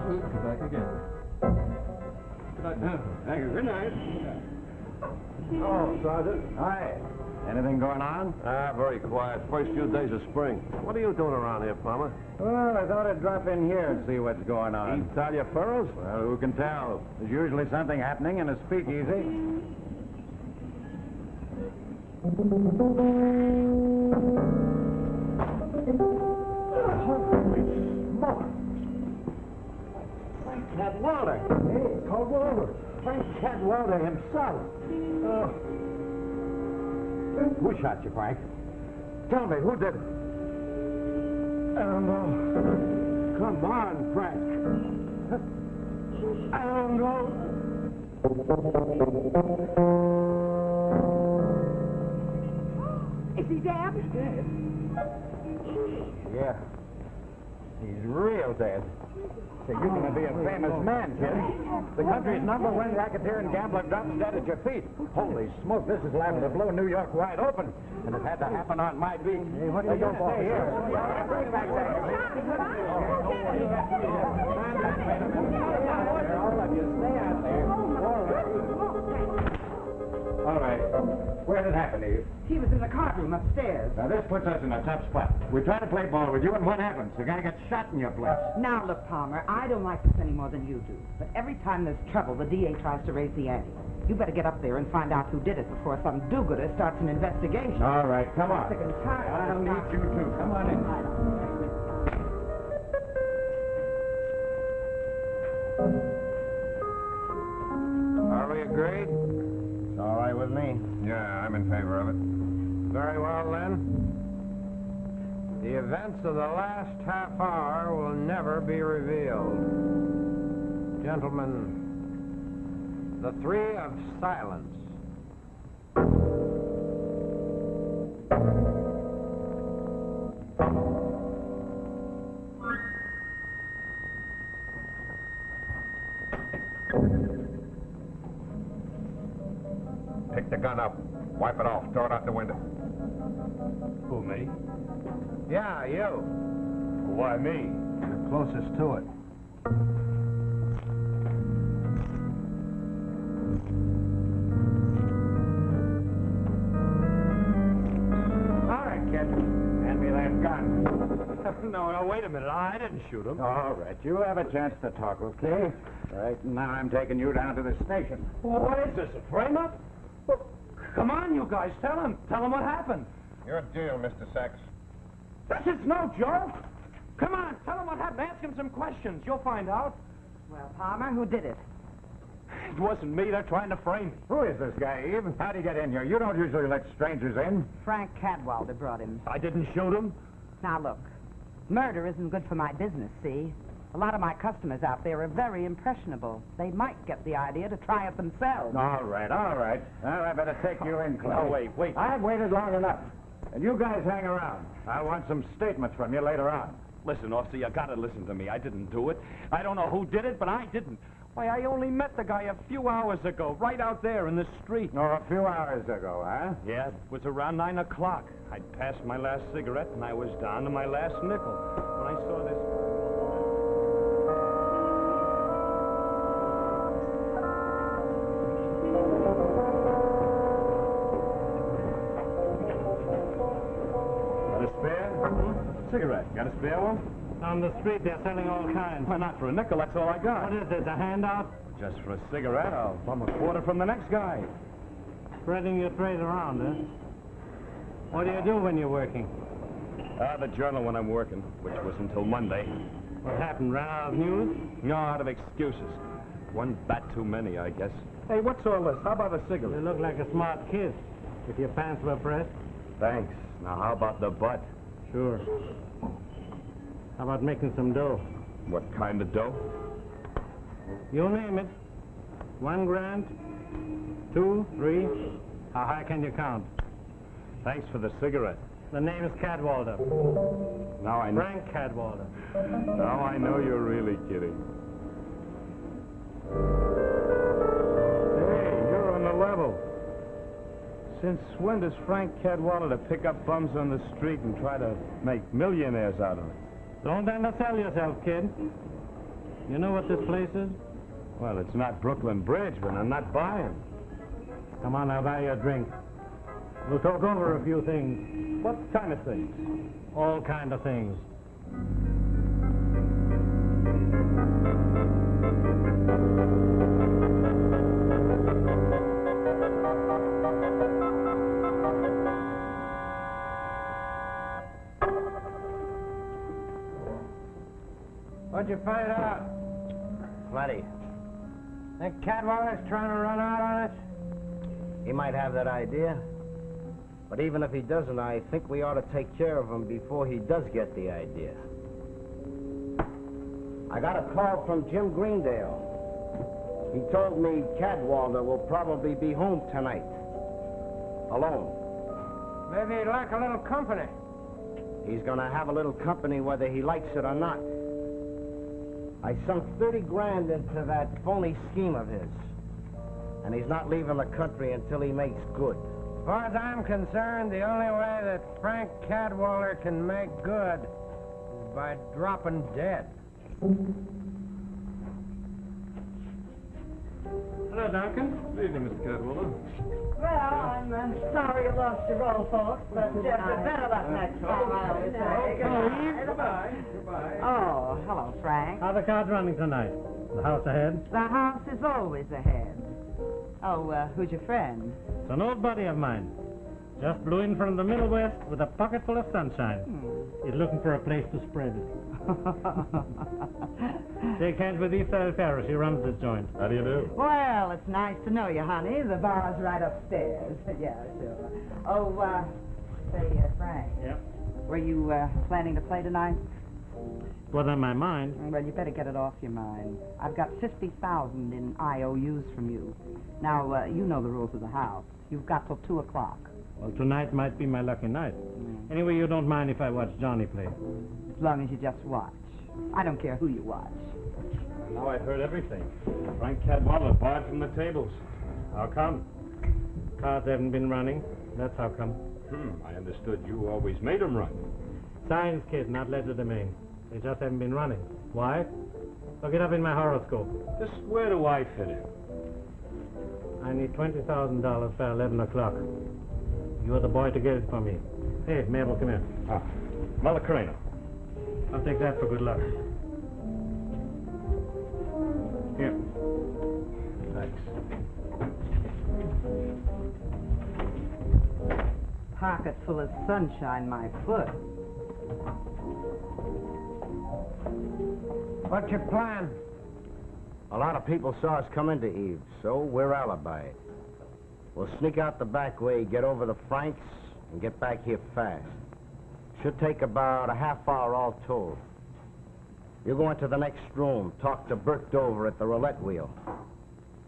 Come back again. Thank you. Good night. Oh, Sergeant. Hi. Anything going on? Very quiet. First few days of spring. What are you doing around here, Palmer? Well, I thought I'd drop in here and see what's going on. Italia furrows? Well, who can tell? There's usually something happening in a speakeasy. Frank Cadwallader. Hey, Cadwallader. Frank Cadwallader himself. Who shot you, Frank? Tell me, who did it? I don't know. Come on, Frank. I don't know. Is he dead? He's dead? Yeah. He's real dead. Say, you're going to be a famous man, kid. The country's #1 racketeer and gambler drops dead at your feet. Holy smoke, this is liable to blow New York wide open. And it had to happen on my beat. Hey, what are you going to stay here? Bring back that. All of you, stay out there. All right. Where did it happen to you? He was in the card room upstairs. Now, this puts us in a tough spot. We try to play ball with you, and what happens? The guy gets shot in your place. Now, look, Palmer, I don't like this any more than you do. But every time there's trouble, the DA tries to raise the ante. You better get up there and find out who did it before some do-gooder starts an investigation. All right, come on. Sick and tired. I'll need you, too. Come on in. Are we agreed? It's all right with me. Yeah, I'm in favor of it. Very well, then. The events of the last half hour will never be revealed. Gentlemen, the three of silence. Pick the gun up. Wipe it off. Throw it out the window. Who, me? Yeah, you. Why me? You're closest to it. All right, kid. Hand me that gun. No, wait a minute. I didn't shoot him. All right, you have a chance to talk, okay? Right now I'm taking you down to the station. Well, what is this, a frame-up? Well, come on, you guys. Tell him. Tell him what happened. Your deal, Mr. Sachs. This is no joke. Come on, tell him what happened. Ask him some questions. You'll find out. Well, Palmer, who did it? It wasn't me. They're trying to frame me. Who is this guy, Eve? How'd he get in here? You don't usually let strangers in. Frank Cadwallader brought him. I didn't shoot him. Now, look, murder isn't good for my business, see? A lot of my customers out there are very impressionable. They might get the idea to try it themselves. All right, all right. Well, I better take you in, Clay. No, wait. I've waited long enough. And you guys hang around. I want some statements from you later on. Listen, officer, you gotta listen to me. I didn't do it. I don't know who did it, but I didn't. Why, I only met the guy a few hours ago, right out there in the street. Oh, a few hours ago, huh? Yeah, it was around 9 o'clock. I'd passed my last cigarette, and I was down to my last nickel. When I saw this... Cigarette. Got a spare one? On the street, they're selling all kinds. Why not for a nickel? That's all I got. What is it, a handout? Just for a cigarette, I'll bum a quarter from the next guy. Spreading your trade around, eh? What do you do when you're working? The journal when I'm working, which was until Monday. What happened, ran out of news? No, out of excuses. One bat too many, I guess. Hey, what's all this? How about a You cigarette? look like a smart kid, if your pants were pressed. Thanks. Now, how about the butt? Sure. How about making some dough? What kind of dough? You name it. 1 grand, 2, 3. How high can you count? Thanks for the cigarette. The name is Cadwallader. Now I know. Frank Cadwallader. Now I know you're really kidding. Hey, you're on the level. Since when does Frank Cadwallader pick up bums on the street and try to make millionaires out of it? Don't undersell yourself, kid. You know what this place is? Well, it's not Brooklyn Bridge, but I'm not buying. Come on, I'll buy you a drink. We'll talk over a few things. What kind of things? All kind of things. What'd you find out? Plenty. Think Cadwallader's trying to run out on us? He might have that idea. But even if he doesn't, I think we ought to take care of him before he does get the idea. I got a call from Jim Greendale. He told me Cadwallader will probably be home tonight. Alone. Maybe he'd like a little company. He's gonna have a little company whether he likes it or not. I sunk 30 grand into that phony scheme of his. And he's not leaving the country until he makes good. As far as I'm concerned, the only way that Frank Cadwallader can make good is by dropping dead. Hello, Duncan. Good evening, Mr. Cadwallader. Well, I'm sorry you lost your role, folks, but better luck next time, I always say. Goodbye. Goodbye. Oh, hello, Frank. How are the cards running tonight? The house ahead? The house is always ahead. Oh, who's your friend? It's an old buddy of mine. Just blew in from the Middle West with a pocket full of sunshine. He's looking for a place to spread it. Shake hands with Eastside Ferris. He runs this joint. How do you do? Well, it's nice to know you, honey. The bar's right upstairs. Yeah, sure. Oh, say, Frank. Yep. Were you planning to play tonight? It was on my mind. Well, you better get it off your mind. I've got 50,000 in IOUs from you. Now, you know the rules of the house. You've got till 2 o'clock. Well, tonight might be my lucky night. Anyway, you don't mind if I watch Johnny play. As long as you just watch. I don't care who you watch. Now I've heard everything. Frank Cadwallader barred from the tables. How come? Cards haven't been running. That's how come. I understood you always made him run. Science, kid, not legerdemain. They just haven't been running. Why? Look it up in my horoscope. Just where do I fit in? I need $20,000 by 11 o'clock. You're the boy to get it for me. Hey, Mabel, come here. Ah, Malacareno. I'll take that for good luck. Here. Thanks. Pocket full of sunshine, my foot. What's your plan? A lot of people saw us come into Eve's, so we're alibied. We'll sneak out the back way, get over the Franks, and get back here fast. Should take about a half hour all told. You go into the next room, talk to Burke Dover at the roulette wheel.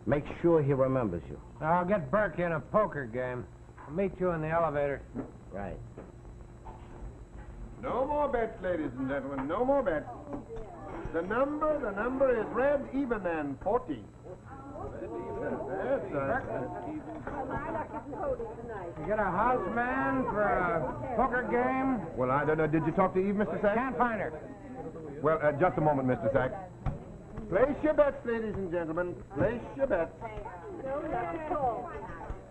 Make sure he remembers you. I'll get Burke in a poker game. I'll meet you in the elevator. Right. No more bets, ladies and gentlemen. No more bets. The number is red, even then, 14. That's You get a houseman for a poker game? Well, I don't know. Did you talk to Eve, Mr. Sachs? Can't find her. Well, just a moment, Mr. Sachs. Place your bets, ladies and gentlemen. Place your bets.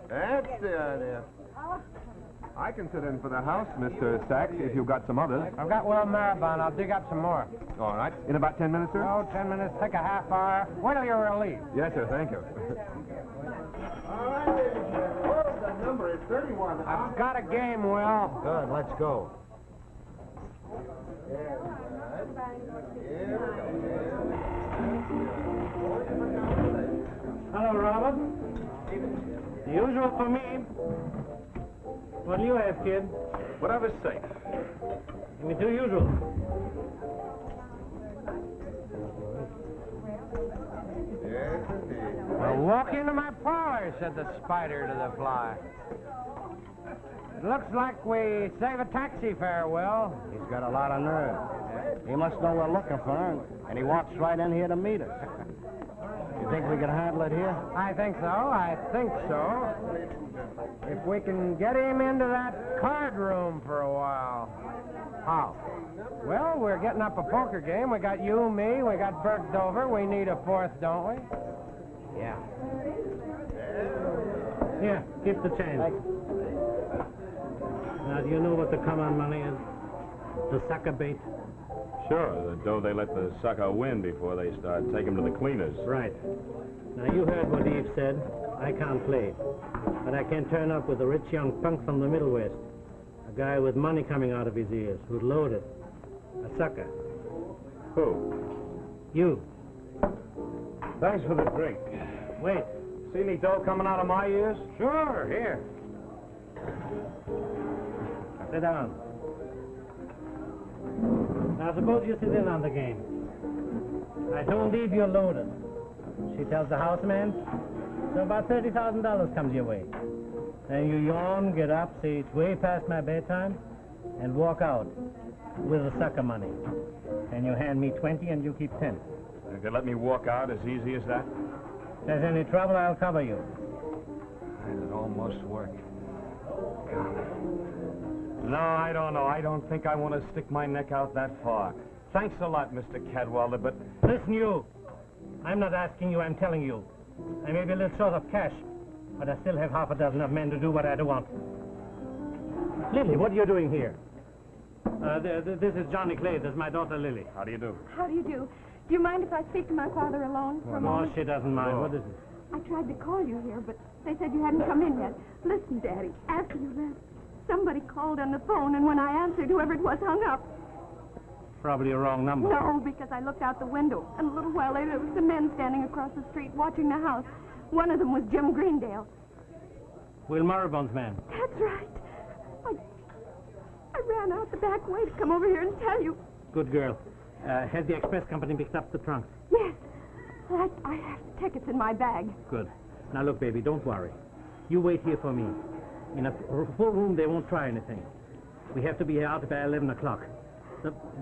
That's the idea. I can sit in for the house, Mr. Sachs, if you've got some others. I've got Will Maribon. I'll dig up some more. All right. In about 10 minutes, sir? Oh, 10 minutes. Take a half hour. Wait till you're relieved. Yes, sir. Thank you. All right, ladies and gentlemen. Oh, the number is 31. I've got a game, Will. Good, let's go. Hello, Robert. The usual for me. What do you have, kid? Whatever's safe. Give me two usual. Yes, indeed. Well, walk into my parlor, said the spider to the fly. It looks like we save a taxi fare, Will. He's got a lot of nerve. He must know we're looking for him, and he walks right in here to meet us. You think we can handle it here? I think so. I think so. If we can get him into that card room for a while. How? Well, we're getting up a poker game. We got you, me, we got Burke Dover. We need a fourth, don't we? Yeah. Here, keep the change. Now, do you know what the common money is? The sucker bait? Sure, the dough they let the sucker win before they start take him to the cleaners. Right. Now, you heard what Eve said. I can't play. But I can turn up with a rich young punk from the Middle West. A guy with money coming out of his ears, who'd load it. A sucker. Who? You. Thanks for the drink. Wait. See any dough coming out of my ears? Sure, here. Sit down. Now, suppose you sit in on the game. I told Eve you're loaded. She tells the houseman, so about $30,000 comes your way. Then you yawn, get up, say it's way past my bedtime, and walk out with the sucker money. And you hand me 20 and you keep 10. You could let me walk out as easy as that? If there's any trouble, I'll cover you. It almost worked. No, I don't know. I don't think I want to stick my neck out that far. Thanks a lot, Mr. Cadwallader, but... Listen, you. I'm not asking you, I'm telling you. I may be a little short of cash, but I still have half a dozen of men to do what I do want. Lily, what are you doing here? This is Johnny Clay. This is my daughter, Lily. How do you do? How do you do? Do you mind if I speak to my father alone for a No, moment? she doesn't mind. What is it? I tried to call you here, but they said you hadn't come in yet. Listen, Daddy, after you left, somebody called on the phone, and when I answered, whoever it was hung up. Probably a wrong number. No, because I looked out the window, and a little while later, there was some men standing across the street watching the house. One of them was Jim Greendale. Will Maribon's man. That's right. I ran out the back way to come over here and tell you. Good girl. Has the express company picked up the trunks? Yes. I have the tickets in my bag. Good. Now, look, baby, don't worry. You wait here for me. In a full room, they won't try anything. We have to be out by 11 o'clock.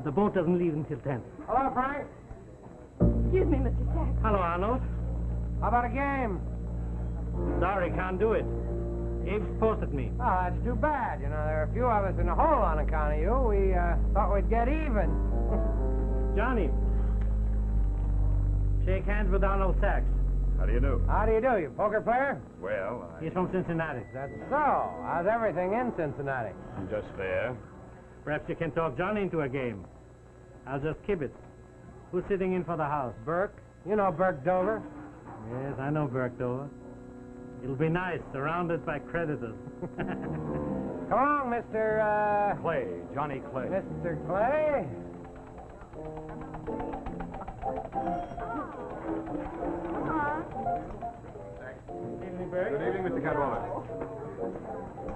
The boat doesn't leave until 10. Hello, Frank. Excuse me, Mr. Sachs. Hello, Arnold. How about a game? Sorry, can't do it. Abe's posted me. Oh, that's too bad. You know, there are a few of us in the hole on account of you. We thought we'd get even. Johnny. Shake hands with Arnold Sachs. How do you do? How do you do? You poker player? Well, He's from Cincinnati. That's so. How's everything in Cincinnati? I'm just there. Perhaps you can talk Johnny into a game. I'll just keep it. Who's sitting in for the house? Burke? You know Burke Dover? Yes, I know Burke Dover. It'll be nice, surrounded by creditors. Come on, Mr. Clay, Johnny Clay. Mr. Clay. Good evening, Mr. Cadwallader.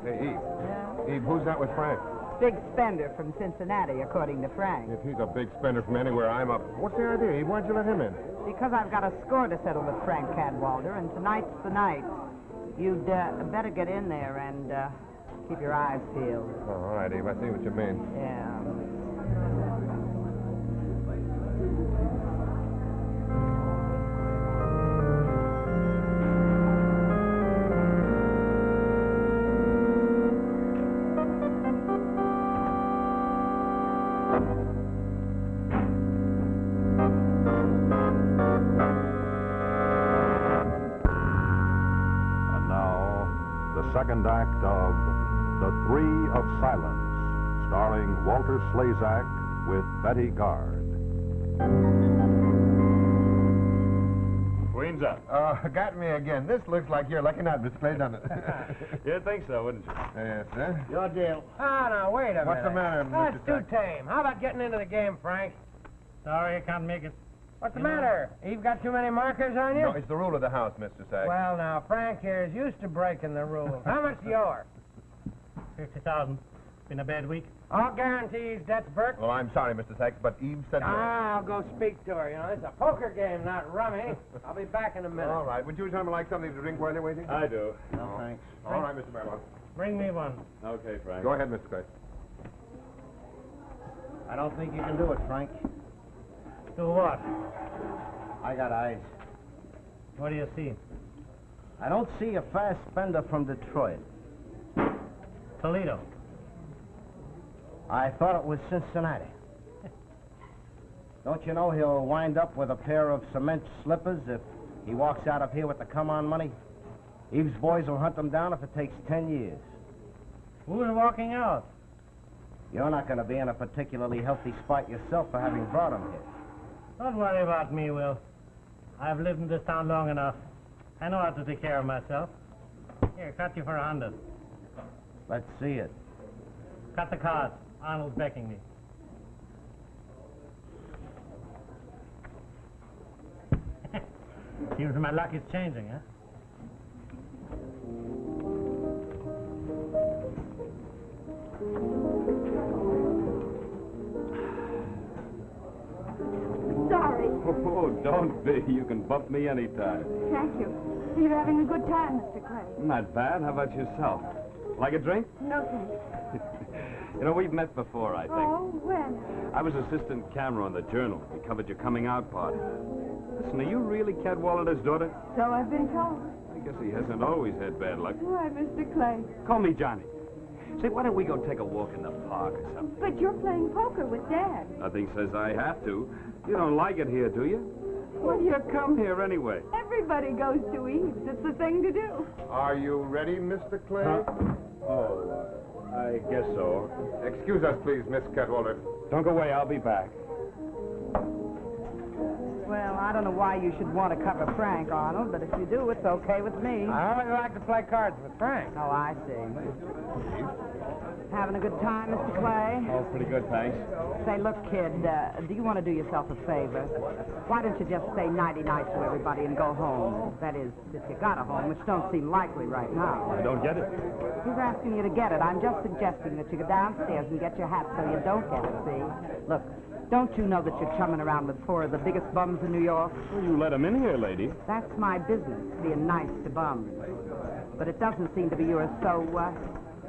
Hey, Eve. Yeah? Eve, who's that with Frank? Big spender from Cincinnati, according to Frank. If he's a big spender from anywhere, I'm up. What's the idea, Eve? Why'd you let him in? Because I've got a score to settle with Frank Cadwallader, and tonight's the night. You'd better get in there and keep your eyes peeled. Oh, all right, Eve. I see what you mean. Yeah. Second act of The Three of Silence, starring Walter Slazak with Betty Gard. Queen's up. Got me again. This looks like your lucky night, Mr. Clay, doesn't it? You'd think so, wouldn't you? Yes, sir. Your deal. Ah, now, wait a minute. What's the matter, That's Mr. too Sack? tame. How about getting into the game, Frank? Sorry, I can't make it. What's the You know- matter? You've got too many markers on you? No, it's the rule of the house, Mr. Sack. Well, now, Frank here is used to breaking the rules. How much do you owe her? 50,000. Been a bad week. All guarantees, debts, Burke. Well, I'm sorry, Mr. Sack, but Eve said no. I'll go speak to her. You know, it's a poker game, not rummy. I'll be back in a minute. All right. Would you gentlemen like something to drink while you're waiting? I do. No, thanks. All right, Mr. Barlow. Bring me one. Okay, Frank. Go ahead, Mr. Clay. I don't think you can do it, Frank. Do what? I got eyes. What do you see? I don't see a fast spender from Detroit. Toledo. I thought it was Cincinnati. Don't you know he'll wind up with a pair of cement slippers if he walks out of here with the come-on money? Eve's boys will hunt him down if it takes 10 years. Who's walking out? You're not going to be in a particularly healthy spot yourself for having brought him here. Don't worry about me, Will. I've lived in this town long enough. I know how to take care of myself. Here, cut you for 100. Let's see it. Cut the card. Arnold's becking me. Seems my luck is changing, huh? Sorry. Oh, don't be. You can bump me anytime. Thank you. You're having a good time, Mr. Clay. Not bad. How about yourself? Like a drink? No, thanks. You know, we've met before, I think. Oh, when? I was assistant camera on the Journal. We covered your coming out party. Listen, are you really Cadwallader's daughter? So I've been told. I guess he hasn't always had bad luck. Why, Mr. Clay? Call me Johnny. Say, why don't we go take a walk in the park or something? But you're playing poker with Dad. Nothing says I have to. You don't like it here, do you? Why do you come here anyway? Everybody goes to Eve's. It's the thing to do. Are you ready, Mr. Clay? Oh, I guess so. Excuse us, please, Miss Cadwallader. Don't go away. I'll be back. Well, I don't know why you should want to cover Frank, Arnold, but if you do, it's okay with me. I only like to play cards with Frank. Oh, I see. Having a good time, Mr. Clay? Oh, pretty good, thanks. Say, look, kid, do you want to do yourself a favor? Why don't you just say nighty-night to everybody and go home? That is, if you got a home, which don't seem likely right now. I don't get it. Who's asking you to get it? I'm just suggesting that you go downstairs and get your hat so you don't get it, see? Look, don't you know that you're chumming around with four of the biggest bums in New York? Well, you let him in here, lady. That's my business, being nice to bums. But it doesn't seem to be yours, so,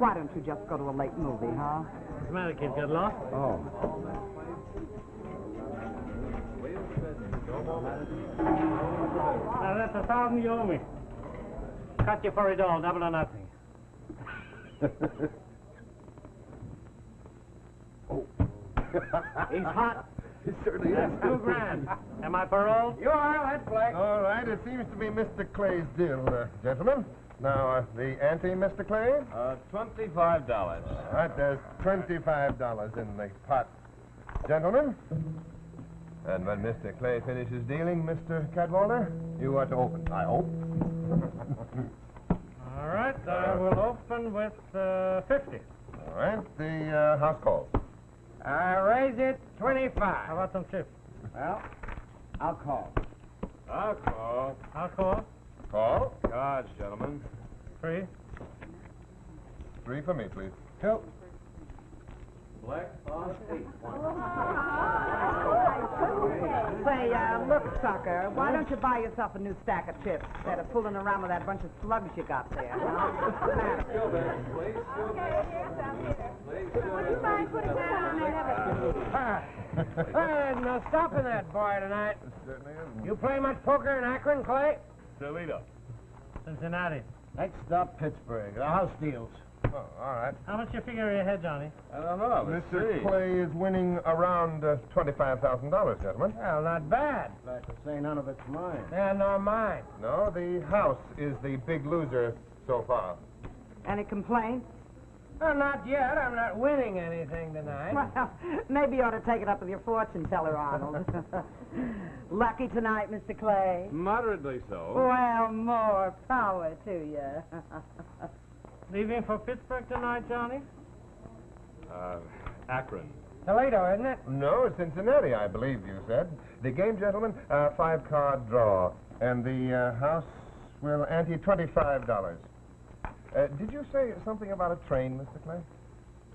why don't you just go to a late movie, huh? What's the matter, kid? Get lost? Oh. Now, that's 1,000 you owe me. Cut you for it all, double or nothing. He's hot. It certainly That's is. $2,000. Am I paroled? You are, let's play. All right, it seems to be Mr. Clay's deal, gentlemen. Now, the ante, Mr. Clay? $25. All right, there's $25 in the pot. Gentlemen? And when Mr. Clay finishes dealing, Mr. Cadwallader, you are to open, I hope. All right, I will open with 50. All right, the house calls. I raise it 25. How about some chips? Well, I'll call. I'll call. I'll call. Call. Cards, gentlemen. 3. 3 for me, please. Two. Black on 8. Say, look, sucker, why don't you buy yourself a new stack of chips instead of fooling around with that bunch of slugs you got there, huh? What's the matter? Would you mind putting down on that? There's no stopping that boy tonight. Certainly isn't. You play much poker in Akron, Clay? Toledo. Cincinnati. Next up, Pittsburgh. The house deals. Oh, all right. How much you figure you had, Johnny? I don't know. Mr. Clay is winning around $25,000, gentlemen. Well, not bad. Glad to say none of it's mine. Yeah, nor mine. No, the house is the big loser so far. Any complaints? Well, not yet. I'm not winning anything tonight. Well, maybe you ought to take it up with your fortune teller, Arnold. Lucky tonight, Mr. Clay. Moderately so. Well, more power to you. Leaving for Pittsburgh tonight, Johnny? Akron. Toledo, isn't it? No, Cincinnati, I believe you said. The game, gentlemen, 5-card draw. And the house will ante $25. Did you say something about a train, Mr. Clay?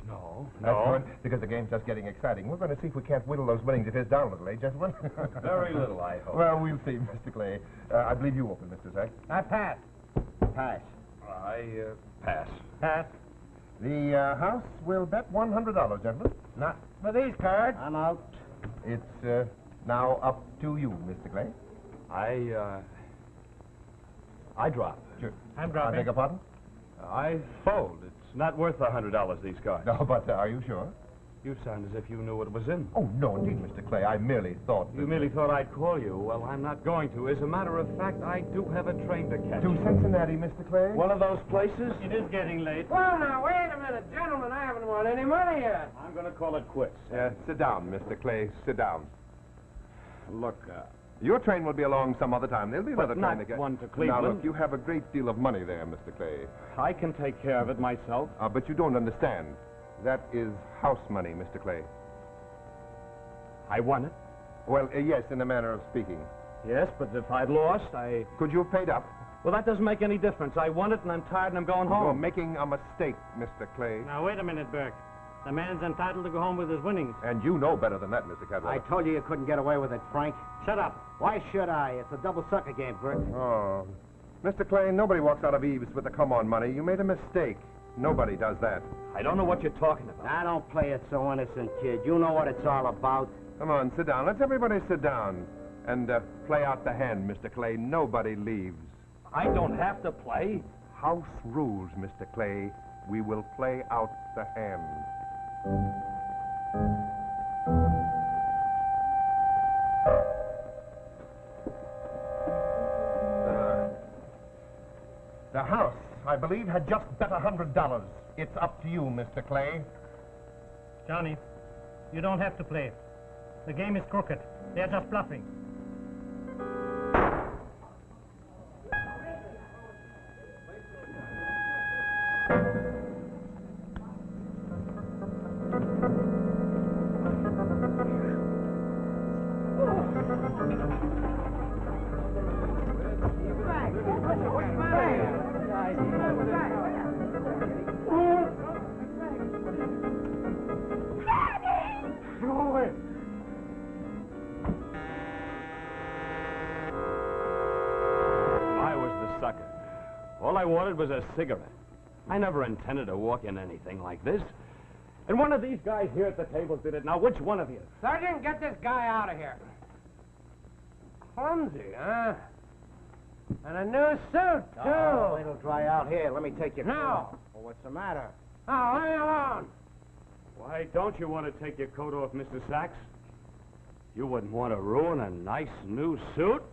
No. That's good, because the game's just getting exciting. We're going to see if we can't whittle those winnings of his down a little, eh, gentlemen? Very little, I hope. Well, we'll see, Mr. Clay. I believe you open, Mr. Sack. I pass. Pass. I pass. Pass. The house will bet $100, gentlemen. Not for these cards. I'm out. It's now up to you, Mr. Clay. I drop. Sure. I'm I dropping. beg your pardon? I fold. It's not worth $100, these cards. No, but are you sure? You sound as if you knew what was in. Oh, no, indeed, Mr. Clay. I merely thought You that- merely thought I'd call you. Well, I'm not going to. As a matter of fact, I do have a train to catch. To Cincinnati, Mr. Clay? One of those places? It is getting late. Well, now, wait a minute, gentlemen. I haven't won any money yet. I'm going to call it quits. Sit down, Mr. Clay. Sit down. Look, Your train will be along some other time. There'll be another But train not to get... one to Now, Cleveland. look, you have a great deal of money there, Mr. Clay. I can take care of it myself. But you don't understand. That is house money, Mr. Clay. I won it. Well, yes, in a manner of speaking. Yes, but if I'd lost, Could you have paid up? Well, that doesn't make any difference. I won it, and I'm tired, and I'm going You're home. making a mistake, Mr. Clay. Now, wait a minute, Burke. The man's entitled to go home with his winnings. And you know better than that, Mr. Cadwell. I told you couldn't get away with it, Frank. Shut up. Why should I? It's a double sucker game, Burke. Oh. Mr. Clay, nobody walks out of Eve's with the come-on money. You made a mistake. Nobody does that. I don't know what you're talking about. Now, don't play it so innocent, kid. You know what it's all about. Come on, sit down. Let's everybody sit down. And play out the hand, Mr. Clay. Nobody leaves. I don't have to play. House rules, Mr. Clay. We will play out the hand. The house, I believe, had just bet $100. It's up to you, Mr. Clay. Johnny, you don't have to play. The game is crooked. They're just bluffing. I was the sucker. All I wanted was a cigarette. I never intended to walk in anything like this. And one of these guys here at the table did it. Now, which one of you? Sergeant, get this guy out of here. Clumsy, huh? And a new suit, too. Oh, it'll dry out here. Let me take your No. coat. Well, what's the matter? Oh, leave me alone. Why don't you want to take your coat off, Mr. Sachs? You wouldn't want to ruin a nice new suit.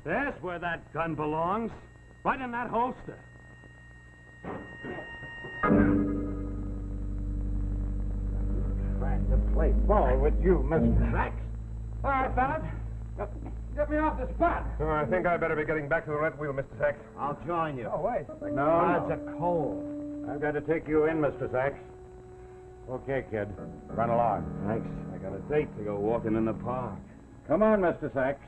There's where that gun belongs. Right in that holster. Trying to play ball with you, Mr. Sachs. All right, fellas. Get me off the spot. Oh, I think I better be getting back to the red wheel, Mr. Sachs. I'll join you. Oh, wait. No, it's a cold. I've got to take you in, Mr. Sachs. Okay, kid. Run along. Thanks. I got a date to go walking in the park. Come on, Mr. Sachs.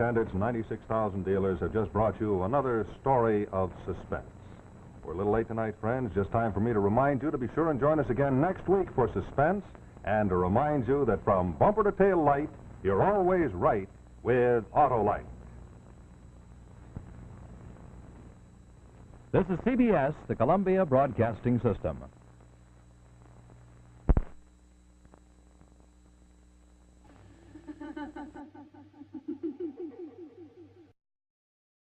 And its 96,000 dealers have just brought you another story of suspense. We're a little late tonight, friends. Just time for me to remind you to be sure and join us again next week for Suspense, and to remind you that from bumper to tail light, you're always right with Autolite. This is CBS, the Columbia Broadcasting System.